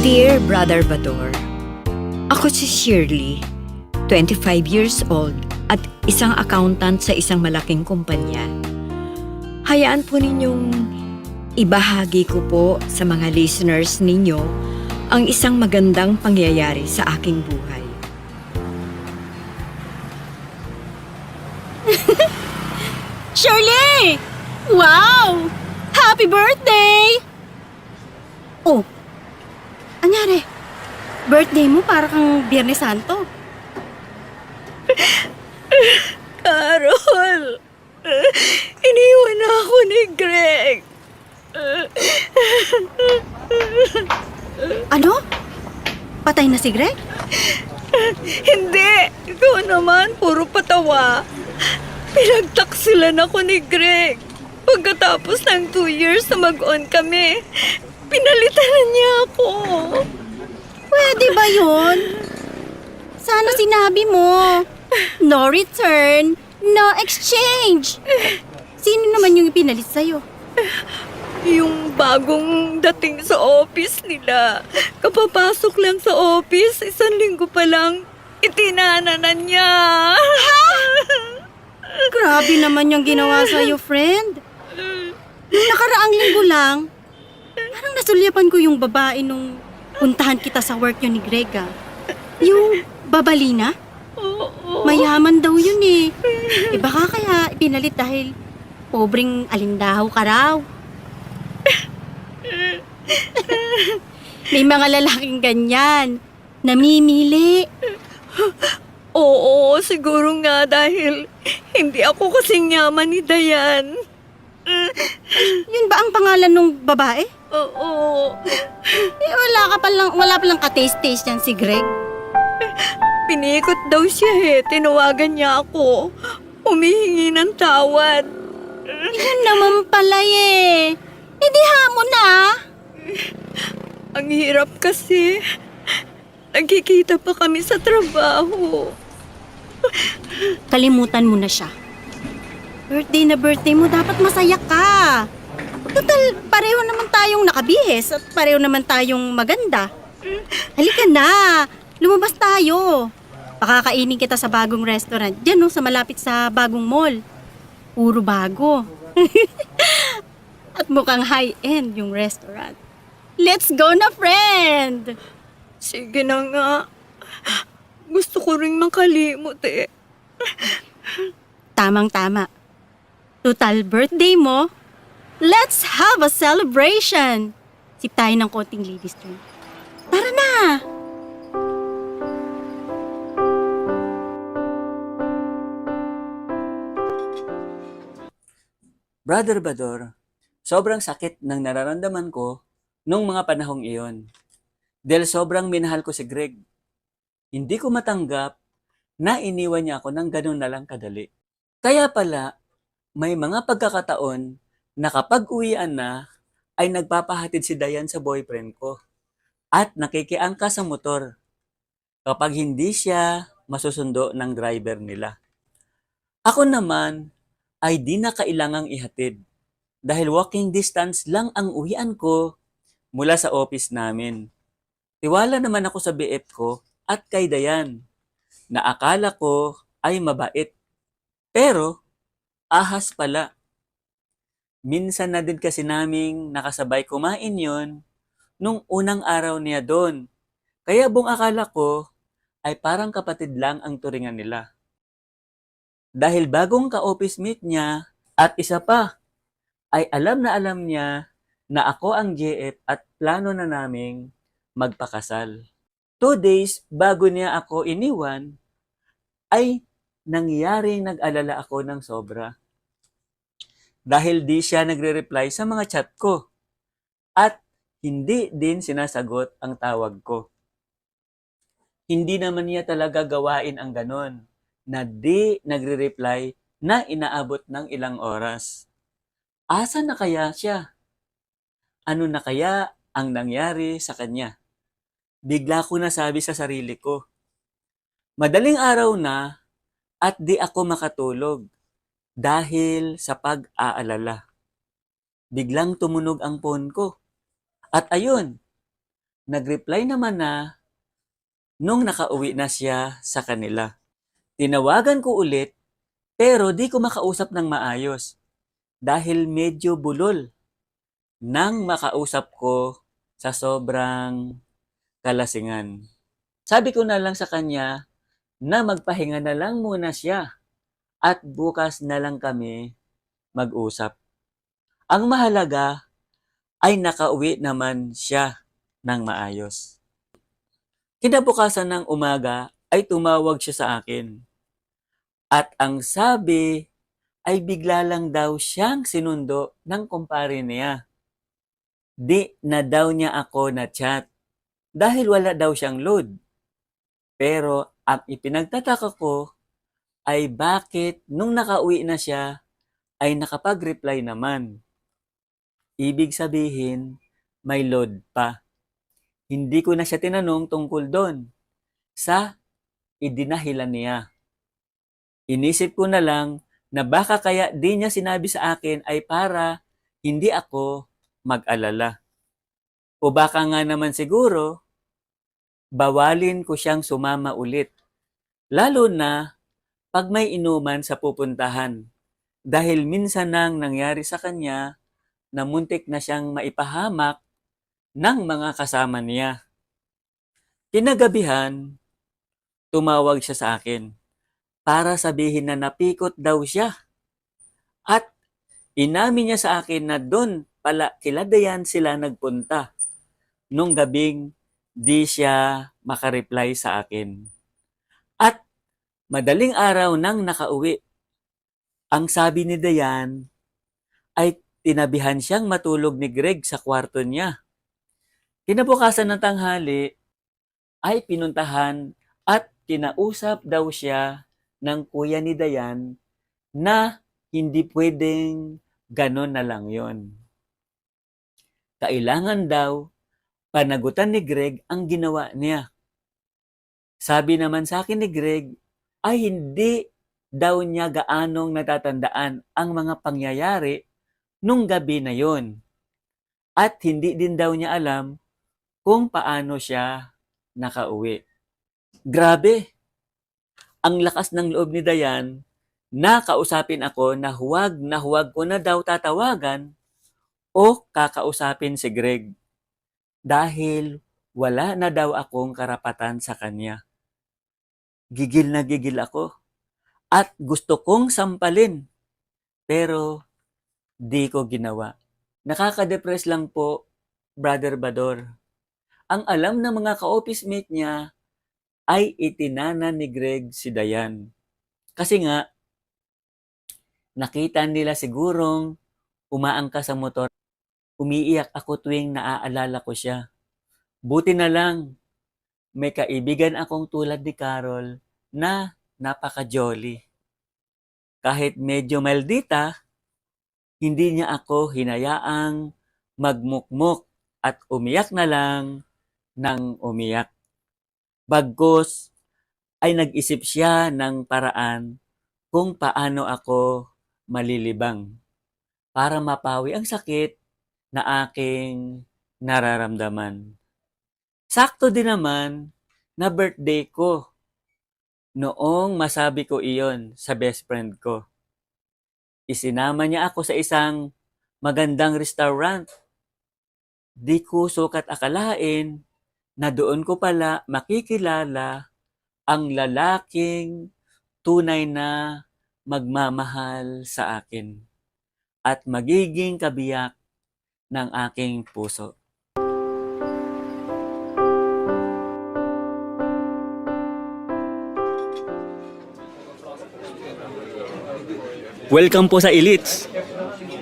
Dear Brother Bador, ako si Shirley, 25 years old at isang accountant sa isang malaking kumpanya. Hayaan po ninyong ibahagi ko po sa mga listeners ninyo ang isang magandang pangyayari sa aking buhay. Shirley! Wow! Happy birthday! Oh, anyari? Birthday mo para kang Biyernes Santo. Carol! Iniwan na ako ni Greg. Ano? Patay na si Greg? Hindi! Ikaw naman, puro patawa. Pinagtaksilan ako ni Greg. Pagkatapos ng 2 years na mag-on kami, pinalitan na niya ako. Pwede ba yun? Sana sinabi mo. No return, no exchange. Sino naman yung ipinalit sa'yo? Yung bagong dating sa office nila. Kapapasok lang sa office, 1 linggo pa lang, itinana na niya. Grabe naman yung ginawa sa'yo, friend. Nung nakaraang linggo lang, parang nasulyapan ko yung babae nung puntahan kita sa work yun ni Greg, ah. Yung babalina? Oo. Mayaman daw yun eh. Baka kaya ipinalit dahil pobreng alindahaw ka raw. May mga lalaking ganyan, namimili. Oo, siguro nga dahil hindi ako kasing yaman ni Dayan. Yun ba ang pangalan ng babae? Oo. Wala palang ka-taste-taste yan si Greg. Pinikot daw siya Tinawagan niya ako. Humihingi ng tawad. Yun naman pala eh. Hindi hamon na. Ang hirap kasi. Nagkikita pa kami sa trabaho. Kalimutan mo na siya. Birthday na birthday mo, dapat masaya ka. Total, pareho naman tayong nakabihis at pareho naman tayong maganda. Halika na, lumabas tayo. Pakakainin kita sa bagong restaurant. Diyan no, sa malapit sa bagong mall. Puro bago. At mukhang high-end yung restaurant. Let's go na, friend! Sige na nga. Gusto ko ring makalimot Tamang-tama. Total birthday mo, let's have a celebration! Sip tayo ng konting ladies drink. Tara na! Brother Bador, sobrang sakit ng nararamdaman ko nung mga panahong iyon. Dahil sobrang minahal ko si Greg. Hindi ko matanggap na iniwan niya ako ng ganun na lang kadali. Kaya pala, may mga pagkakataon na kapag uwian na, ay nagpapahatid si Dayan sa boyfriend ko at nakikiangka sa motor kapag hindi siya masusundo ng driver nila. Ako naman ay di na kailangang ihatid dahil walking distance lang ang uwian ko mula sa office namin. Tiwala naman ako sa BF ko at kay Dayan na akala ko ay mabait. Pero ahas pala. Minsan na din kasi naming nakasabay kumain yon nung unang araw niya doon. Kaya buong akala ko ay parang kapatid lang ang turingan nila. Dahil bagong ka-office mate niya at isa pa ay alam niya na ako ang JF at plano na naming magpakasal. 2 days bago niya ako iniwan ay nangyari nag-alala ako ng sobra. Dahil di siya nagre-reply sa mga chat ko at hindi din sinasagot ang tawag ko. Hindi naman niya talaga gawain ang ganon na di nagre-reply na inaabot ng ilang oras. Asa na kaya siya? Ano na kaya ang nangyari sa kanya? Bigla ko nasabi sa sarili ko. Madaling araw na at di ako makatulog dahil sa pag-aalala. Biglang tumunog ang phone ko. At ayun, Nag-reply naman na nung nakauwi na siya sa kanila. Tinawagan ko ulit pero di ko makausap ng maayos dahil medyo bulol nang makausap ko sa sobrang kalasingan. Sabi ko na lang sa kanya na magpahinga na lang muna siya at bukas na lang kami mag-usap. Ang mahalaga ay nakauwi naman siya ng maayos. Kinabukasan ng umaga ay tumawag siya sa akin. At ang sabi ay bigla lang daw siyang sinundo ng kumpare niya. Di na daw niya ako na chat dahil wala daw siyang load. Pero ang ipinagtataka ko ay bakit nung nakauwi na siya ay nakapag-reply naman. Ibig sabihin, may load pa. Hindi ko na siya tinanong tungkol doon sa idinahilan niya. Inisip ko na lang na baka kaya di niya sinabi sa akin ay para hindi ako mag-alala. O baka nga naman siguro, bawalin ko siyang sumama ulit. Lalo na pag may inuman sa pupuntahan. Dahil minsan nang nangyari sa kanya na muntik na siyang maipahamak ng mga kasama niya. Kinagabihan, tumawag siya sa akin para sabihin na napikot daw siya. At inamin niya sa akin na doon pala kila Dayan sila nagpunta nung gabing di siya makareply sa akin. At madaling araw nang nakauwi, ang sabi ni Dayan ay tinabihan siyang matulog ni Greg sa kwarto niya. Kinabukasan ng tanghali ay pinuntahan at kinausap daw siya ng kuya ni Dayan na hindi pwedeng ganon na lang yon. Kailangan daw panagutan ni Greg ang ginawa niya. Sabi naman sa akin ni Greg ay hindi daw niya gaanong natatandaan ang mga pangyayari nung gabi na yon. At hindi din daw niya alam kung paano siya nakauwi. Grabe! Ang lakas ng loob ni Dayan na kausapin ako na huwag ko na daw tatawagan o kakausapin si Greg. Dahil wala na daw akong karapatan sa kanya. Gigil na gigil ako. At gusto kong sampalin. Pero di ko ginawa. Nakaka-depress lang po, Brother Bador. Ang alam ng mga ka-office mate niya ay itinana ni Greg si Dayan. Kasi nga, nakita nila sigurong umaangka sa motor. Umiiyak ako tuwing naaalala ko siya. Buti na lang, may kaibigan akong tulad ni Carol na napaka-jolly. Kahit medyo maldita, hindi niya ako hinayaang magmukmok at umiyak na lang ng umiyak. Bagkus ay nag-isip siya ng paraan kung paano ako malilibang para mapawi ang sakit na aking nararamdaman. Sakto din naman na birthday ko noong masabi ko iyon sa best friend ko. Isinama niya ako sa isang magandang restaurant. Di ko sukat akalain na doon ko pala makikilala ang lalaking tunay na magmamahal sa akin at magiging kabiyak ng aking puso. Welcome po sa Elites.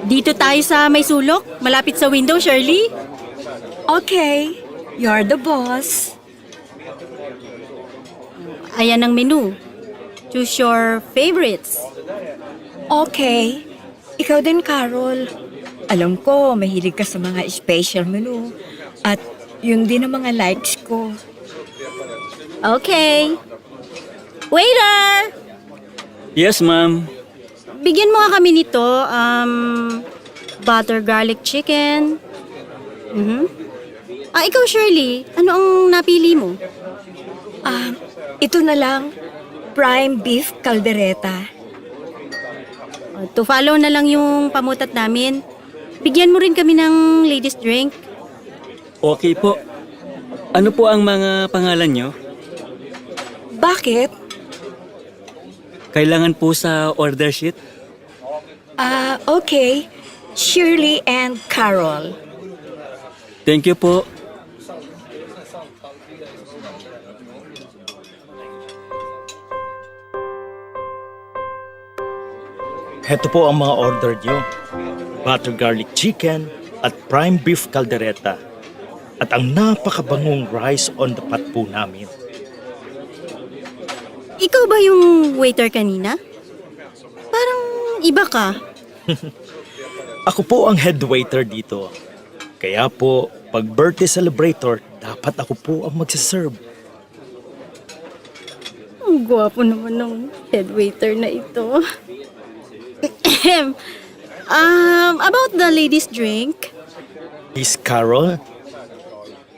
Dito tayo sa may sulok, malapit sa window, Shirley. Okay, you're the boss. Ayan ang menu. Choose your favorites. Okay. Ikaw din, Carol. Alam ko, mahilig ka sa mga special menu. At yun din ang mga likes ko. Okay. Waiter! Yes, ma'am. Bigyan mo nga kami nito. Butter garlic chicken. Ikaw Shirley, ano ang napili mo? Ito na lang, prime beef caldereta. To follow na lang yung pamutat namin. Bigyan mo rin kami ng ladies drink. Okay po. Ano po ang mga pangalan nyo? Bakit? Kailangan po sa order sheet? Okay. Shirley and Carol. Thank you po. Heto po ang mga order nyo. Butter garlic chicken at prime beef caldereta. At ang napakabangong rice on the pot po namin. Ikaw ba yung waiter kanina? Parang iba ka. Ako po ang head waiter dito. Kaya po, pag birthday celebrator, dapat ako po ang magsaserve. Ang gwapo naman ng head waiter na ito. About the ladies drink? Miss Carol,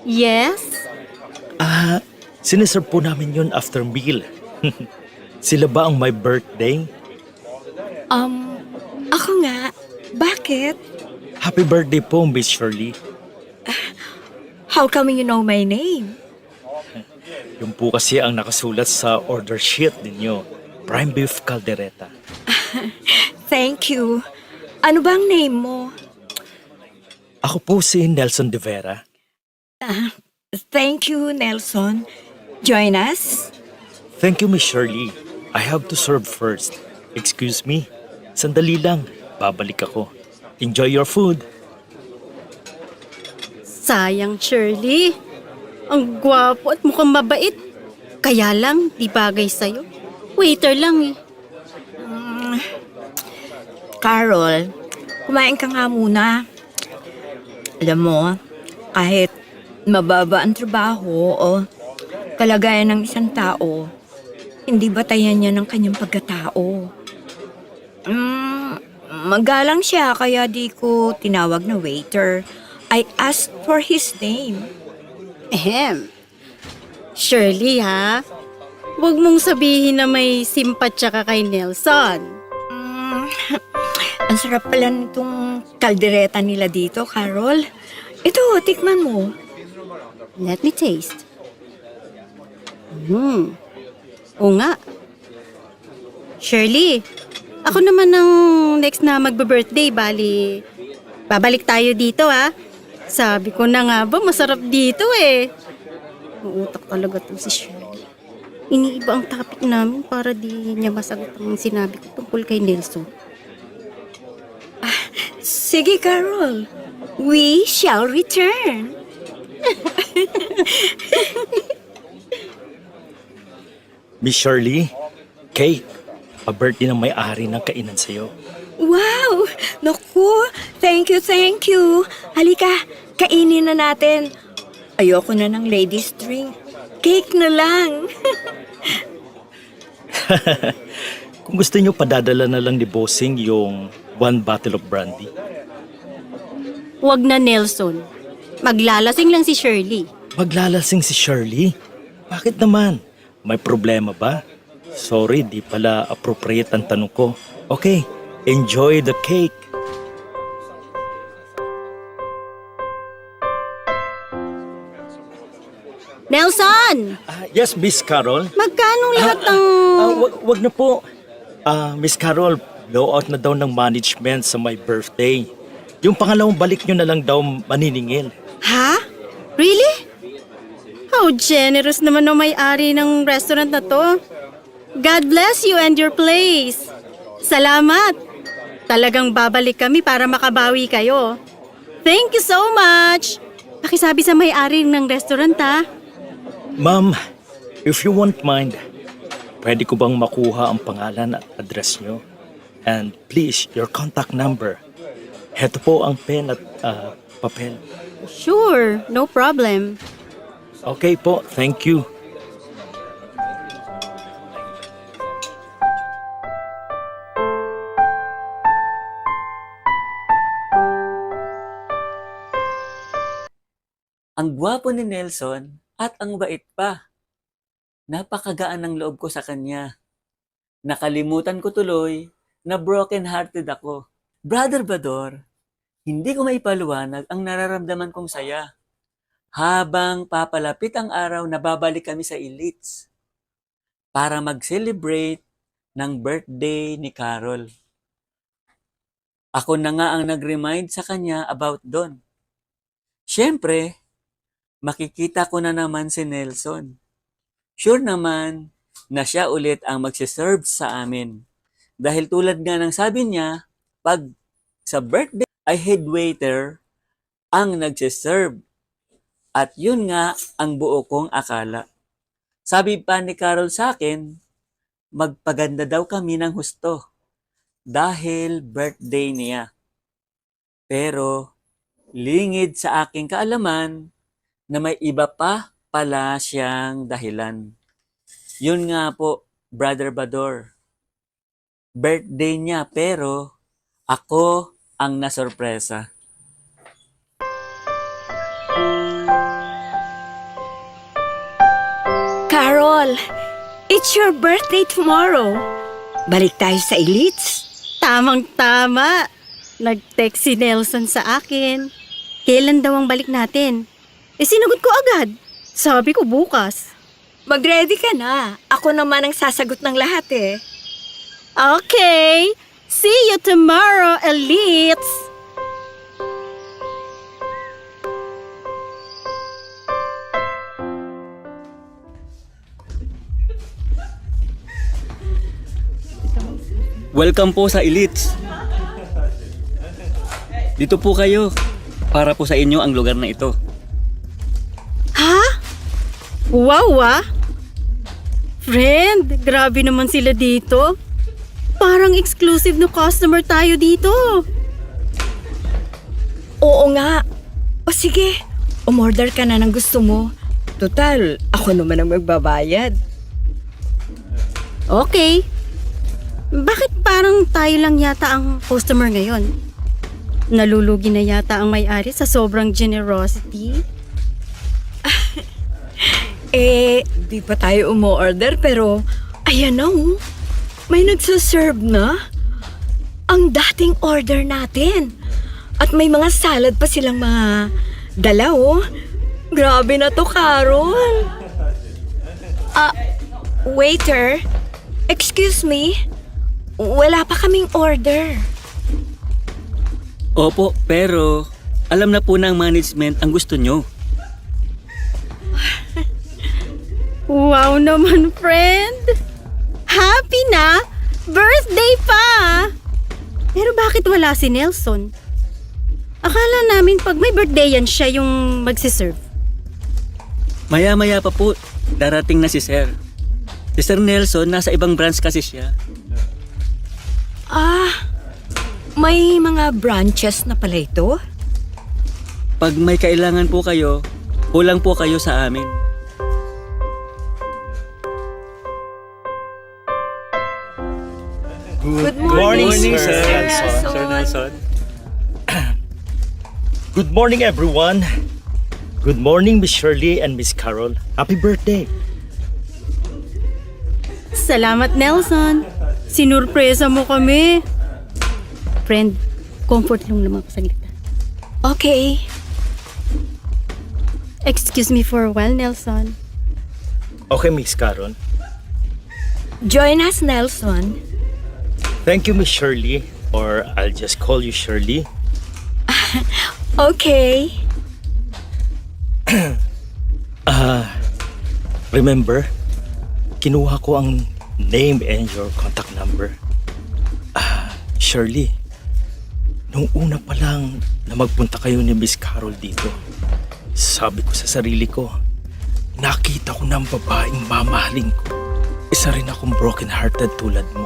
Yes? siniserve po namin yun after meal. Sila ba ang my birthday? Ako nga. Bakit? Happy birthday po, Miss Shirley. How come you know my name? Yun po kasi ang nakasulat sa order sheet ninyo. Prime beef caldereta. Thank you. Ano bang name mo? Ako po si Nelson De Vera. Thank you, Nelson. Join us? Thank you, Miss Shirley. I have to serve first. Excuse me. Sandali lang. Babalik ako. Enjoy your food. Sayang, Shirley. Ang gwapo at mukhang mabait. Kaya lang, di bagay sa'yo. Waiter lang eh. Carol, kumain ka nga muna. Alam mo, kahit mababa ang trabaho o kalagayan ng isang tao, hindi batayan niya ng kanyang pagkatao. Magalang siya kaya di ko tinawag na waiter. I asked for his name. Shirley, ha? Huwag mong sabihin na may simpatsya ka kay Nelson. Ang sarap pala nitong kaldereta nila dito, Carol. Ito, tikman mo. Let me taste. Oo nga. Shirley, ako naman ang next na magbe-birthday, bali. Babalik tayo dito, ha? Sabi ko na nga ba, masarap dito eh. Uutak talaga to si Shirley. Iniiba ang topic namin para di niya masagot ang sinabi ko tungkol kay Nelson. Sige, Carol. We shall return. Miss Shirley, cake. Pa-birthday ng may-ari ng kainan sa'yo. Wow! Naku! Thank you, thank you. Halika, kainin na natin. Ayoko na ng ladies drink. Cake na lang. Kung gusto nyo, padadala na lang ni Bossing yung 1 bottle of brandy. Huwag na, Nelson. Maglalasing lang si Shirley. Maglalasing si Shirley? Bakit naman? May problema ba? Sorry, di pala appropriate ang tanong ko. Okay, enjoy the cake. Nelson! Yes, Miss Carol. Magkano lahat ng... Wag na po. Miss Carol, blowout na daw ng management sa my birthday. Yung pangalawang balik nyo na lang daw maniningil. Ha? Really? How generous naman ang may-ari ng restaurant na to. God bless you and your place. Salamat. Talagang babalik kami para makabawi kayo. Thank you so much. Pakisabi sa may-ari ng restaurant, ha? Ma'am, if you won't mind, pwede ko bang makuha ang pangalan at address nyo? And please, your contact number. Heto po ang pen at papel. Sure, no problem. Okay po, thank you. Ang gwapo ni Nelson at ang bait pa. Napakagaan ng loob ko sa kanya. Nakalimutan ko tuloy na broken-hearted ako. Brother Bador, hindi ko maipaliwanag ang nararamdaman kong saya. Habang papalapit ang araw na babalik kami sa Elites para mag-celebrate ng birthday ni Carol. Ako na nga ang nag-remind sa kanya about doon. Siyempre, makikita ko na naman si Nelson. Sure naman na siya ulit ang magsiserve sa amin. Dahil tulad nga ng sabi niya, pag sa birthday ay head waiter ang nagsiserve. At yun nga ang buo kong akala. Sabi pa ni Carol sa akin, magpaganda daw kami ng husto dahil birthday niya. Pero lingid sa aking kaalaman na may iba pa pala siyang dahilan. Yun nga po, Brother Bador. Birthday niya pero ako ang nasorpresa. Carol, it's your birthday tomorrow. Balik tayo sa Elites. Tamang-tama. Nag-text si Nelson sa akin. Kailan daw ang balik natin? Sinagot ko agad. Sabi ko bukas. Mag-ready ka na. Ako naman ang sasagot ng lahat eh. Okay. See you tomorrow, Elites. Welcome po sa Elites. Dito po kayo. Para po sa inyo ang lugar na ito. Ha? Wow ah! Friend, grabe naman sila dito. Parang exclusive no customer tayo dito. Oo nga. O sige, umorder ka na ng gusto mo. Total, ako naman ang magbabayad. Okay. Bakit parang tayo lang yata ang customer ngayon? Nalulugi na yata ang may-ari sa sobrang generosity. Di pa tayo umu-order pero ayan na oh. May nagsaserve na. Ang dating order natin. At may mga salad pa silang mga dala oh. Grabe na to, Carol. Waiter. Excuse me. Wala pa kaming order. Opo, pero alam na po ng management ang gusto nyo. Wow naman, friend! Happy na! Birthday pa! Pero bakit wala si Nelson? Akala namin pag may birthday yan siya yung magsiserve. Maya-maya pa po, darating na si Sir. Si Sir Nelson, nasa ibang branch kasi siya. May mga branches na pala ito? Pag may kailangan po kayo, kulang po kayo sa amin. Good morning, Sir Nelson. Sir Nelson. Good morning, everyone. Good morning, Miss Shirley and Miss Carol. Happy birthday. Salamat, Nelson. Sinurpresa mo kami. Friend, comfort lang naman ako saglit. Okay. Excuse me for a while, Nelson. Okay, Miss Carol. Join us, Nelson. Thank you, Miss Shirley. Or I'll just call you Shirley. Okay. Remember, kinuha ko ang name and your contact number. Shirley, nung una pa lang na magpunta kayo ni Miss Carol dito, sabi ko sa sarili ko, nakita ko ng babaeng mamahalin ko. Isa rin akong broken-hearted tulad mo.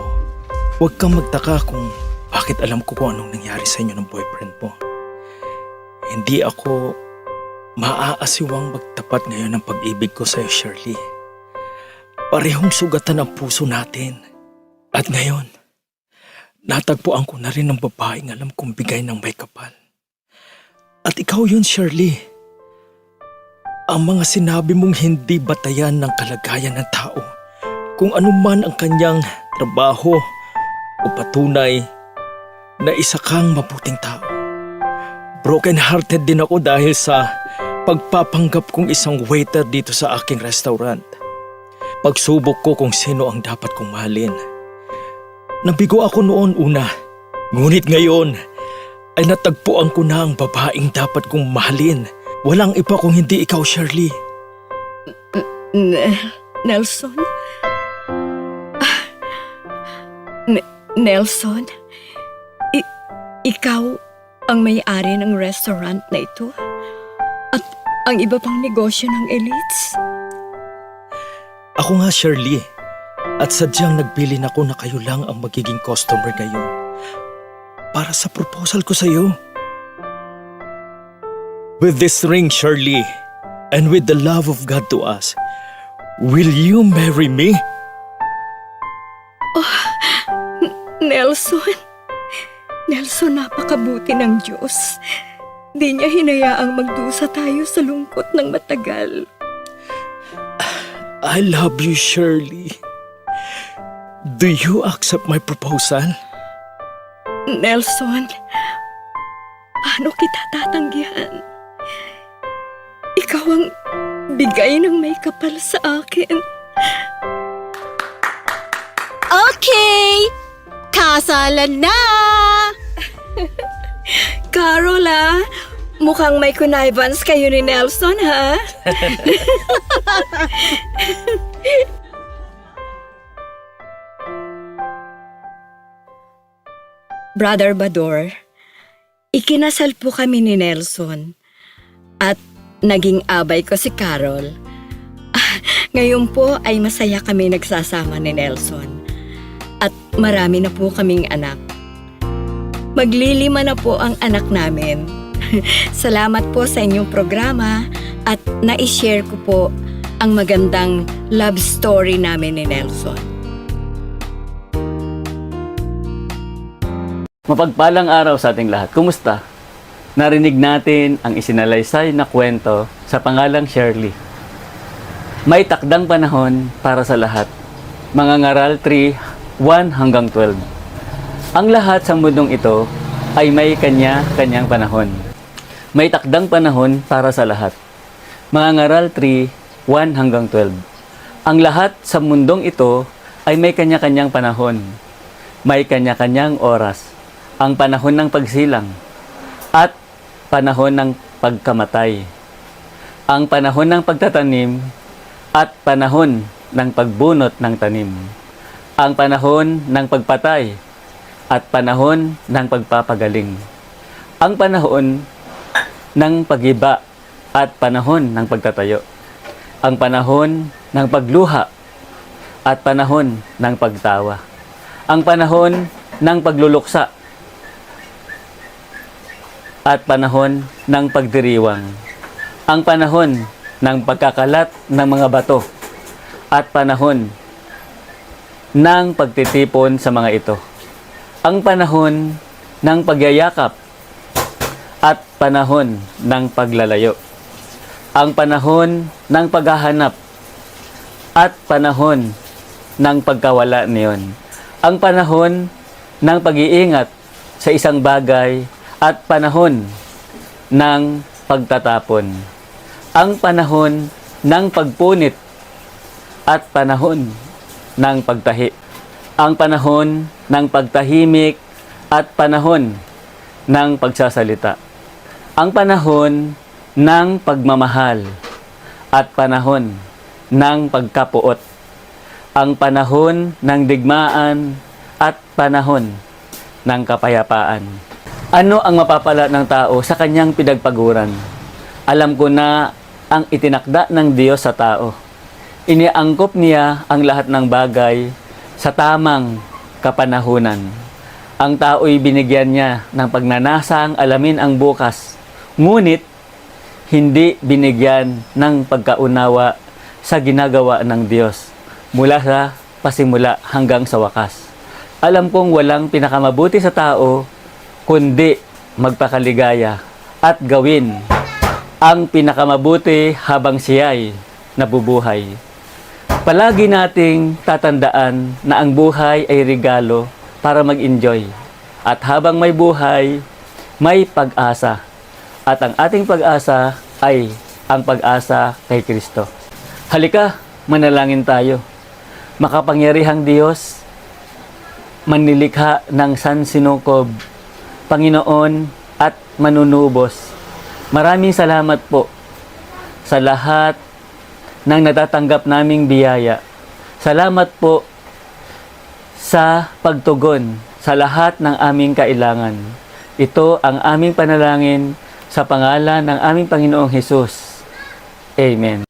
Huwag kang magtaka kung bakit alam ko kung anong nangyari sa inyo ng boyfriend mo. Hindi ako maaasiwang magtapat ngayon ng pag-ibig ko sa'yo, Shirley. Parehong sugatan ang puso natin. At ngayon, natagpuan ko na rin ang babaeng alam kong bigay ng may kapal. At ikaw yun, Shirley. ang mga sinabi mong hindi batayan ng kalagayan ng tao, kung ano man ang kanyang trabaho o patunay na isa kang mabuting tao. Broken-hearted din ako dahil sa pagpapanggap kong isang waiter dito sa aking restaurant. Pagsubok ko kung sino ang dapat kong mahalin. Nabigo ako noon una, ngunit ngayon ay natagpuan ko na ang babaeng dapat kong mahalin. Walang iba kung hindi ikaw, Shirley. Nelson? Nelson? Ikaw ang may-ari ng restaurant na ito? At ang iba pang negosyo ng Elites? Ako nga, Shirley. At sadyang nagbilin ako na kayo lang ang magiging customer ngayon. Para sa proposal ko sa'yo. With this ring, Shirley, and with the love of God to us, will you marry me? Nelson? Nelson, napakabuti ng Diyos. Di niya hinayaang magdusa tayo sa lungkot ng matagal. I love you, Shirley. Do you accept my proposal? Nelson, paano kita tatanggihan? Ikaw ang bigay ng may kapal sa akin. Okay! Kasalan na! Carola, mukhang may connivance kayo ni Nelson, ha? Brother Bador, ikinasal po kami ni Nelson at naging abay ko si Carol. Ngayon po ay masaya kami nagsasama ni Nelson at marami na po kaming anak. Maglilima na po ang anak namin. Salamat po sa inyong programa at na-share ko po ang magandang love story namin ni Nelson. Mapagpalang araw sa ating lahat. Kumusta? Narinig natin ang isinalaysay na kwento sa pangalang Shirley. May takdang panahon para sa lahat. Mga ngaral 3, 1 hanggang 12. Ang lahat sa mundong ito ay may kanya-kanyang panahon. May takdang panahon para sa lahat. Mga ngaral 3, 1 hanggang 12. Ang lahat sa mundong ito ay may kanya-kanyang panahon. May kanya-kanyang oras. Ang panahon ng pagsilang at panahon ng pagkamatay. Ang panahon ng pagtatanim at panahon ng pagbunot ng tanim. Ang panahon ng pagpatay at panahon ng pagpapagaling. Ang panahon ng pagiba at panahon ng pagtatayo. Ang panahon ng pagluha at panahon ng pagtawa. Ang panahon ng pagluluksa at panahon ng pagdiriwang. Ang panahon ng pagkakalat ng mga bato at panahon ng pagtitipon sa mga ito. Ang panahon ng pagyayakap at panahon ng paglalayo. Ang panahon ng paghahanap at panahon ng pagkawala niyon. Ang panahon ng pag-iingat sa isang bagay at panahon ng pagtatapon. Ang panahon ng pagpunit at panahon ng pagtahi. Ang panahon ng pagtahimik at panahon ng pagsasalita. Ang panahon ng pagmamahal at panahon ng pagkapuot. Ang panahon ng digmaan at panahon ng kapayapaan. Ano ang mapapala ng tao sa kanyang pinagpaguran? Alam ko na ang itinakda ng Diyos sa tao. Iniangkop niya ang lahat ng bagay sa tamang kapanahunan. Ang tao'y binigyan niya ng pagnanasang alamin ang bukas, ngunit hindi binigyan ng pagkaunawa sa ginagawa ng Diyos mula sa pasimula hanggang sa wakas. Alam kong walang pinakamabuti sa tao kundi magpakaligaya at gawin ang pinakamabuti habang siya'y nabubuhay. Palagi nating tatandaan na ang buhay ay regalo para mag-enjoy. At habang may buhay, may pag-asa. At ang ating pag-asa ay ang pag-asa kay Kristo. Halika, manalangin tayo. Makapangyarihang Diyos, manlilikha ng sansinukob, Panginoon at manunubos. Maraming salamat po sa lahat ng natatanggap naming biyaya. Salamat po sa pagtugon sa lahat ng aming kailangan. Ito ang aming panalangin sa pangalan ng aming Panginoong Hesus. Amen.